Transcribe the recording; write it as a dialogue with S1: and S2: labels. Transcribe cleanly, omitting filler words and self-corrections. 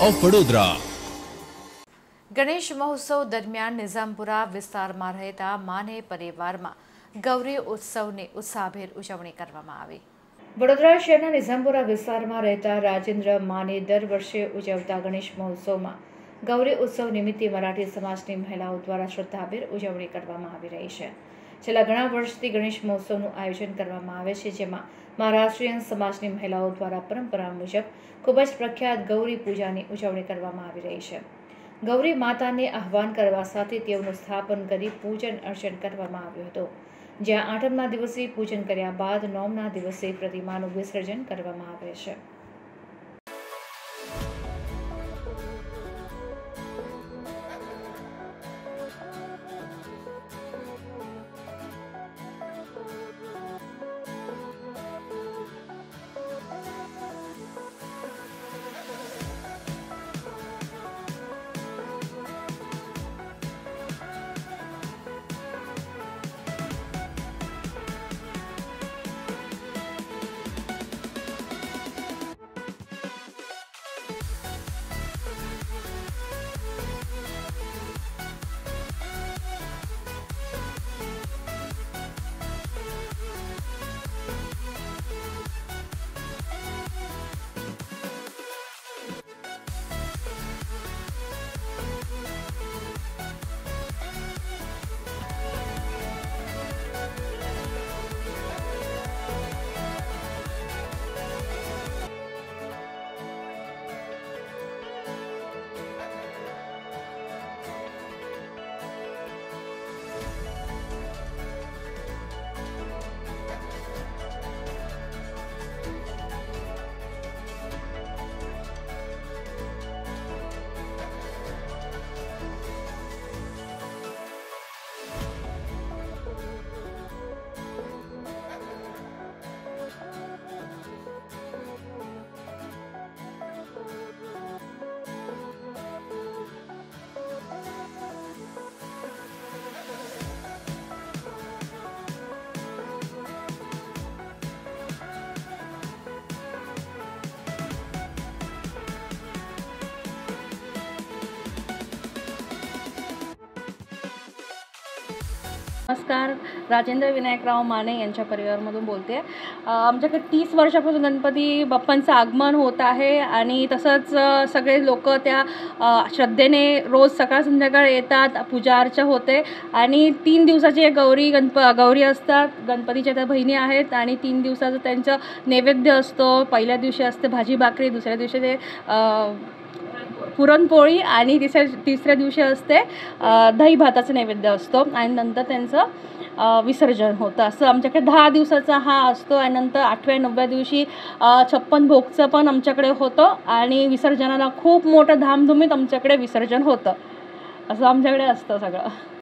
S1: Of Vadodara.
S2: Ganesh महोत्सव दरमियान निजामपुरा વિસ્તારમાં રહેતા માને પરિવારમાં ગૌરી ઉત્સવની ઉત્સાહભેર ઉજવણી કરવામાં આવી। વડોદરા શહેરના નિઝામપુરા વિસ્તારમાં રહેતા રાજેન્દ્ર માને દર વર્ષે ઉજવતા ગણેશ મહોત્સવમાં ગૌરી ઉત્સવ નિમિત્તે મરાઠી સમાજની મહિલાઓ દ્વારા શ્રદ્ધાભેર ઉજવણી કરવામાં આવી રહી છે। છેલ્લા ઘણા વર્ષથી ગણેશ મહોત્સવનું આયોજન કરવામાં આવે છે, જેમાં મહારાષ્ટ્રીયન સમાજની મહિલાઓ દ્વારા પરંપરા મુજબ ખૂબ જ પ્રખ્યાત ગૌરી પૂજાની ઉજવણી કરવામાં આવી રહી છે। ગૌરી માતાને આહ્વાન કરવા સાથે તેઓનું સ્થાપન કરી પૂજન અર્ચન કરવામાં આવ્યું હતું, જ્યાં આઠમના દિવસે પૂજન કર્યા બાદ નવમના દિવસે પ્રતિમાનું વિસર્જન કરવામાં આવે છે।
S3: नमस्कार, राजेंद्र विनायकराव माने यांच्या परिवारामधून बोलते। आमच्याकडे 30 वर्षापासून गणपती बाप्पांचं आगमन होत आहे आणि तसंच सगळे लोक त्या श्रद्धेने रोज सकाळ संध्याकाळ येतात, पूजा अर्चा होते आणि 3 दिवसाचे गौरी असतात। गणपतीच्या त्या बहिणी आहेत आणि 3 दिवसाचं त्यांचं नैवेद्य असतो। पहिल्या दिवशी असते भाजी भाकरी, दुसऱ्या दिवशी ते पुरणपोळी आणि तिसऱ्या दिवशी असते दही भाताचं नैवेद्य असतो आणि नंतर त्यांचं विसर्जन होतं। असं आमच्याकडे 10 दिवसाचा हा असतो आणि नंतर 8व्या 9व्या दिवशी 56 भोगचं पण आमच्याकडे होतं आणि विसर्जनाला खूप मोठं धामधुमीत आमच्याकडे विसर्जन होतं। असं आमच्याकडे असतं सगळं।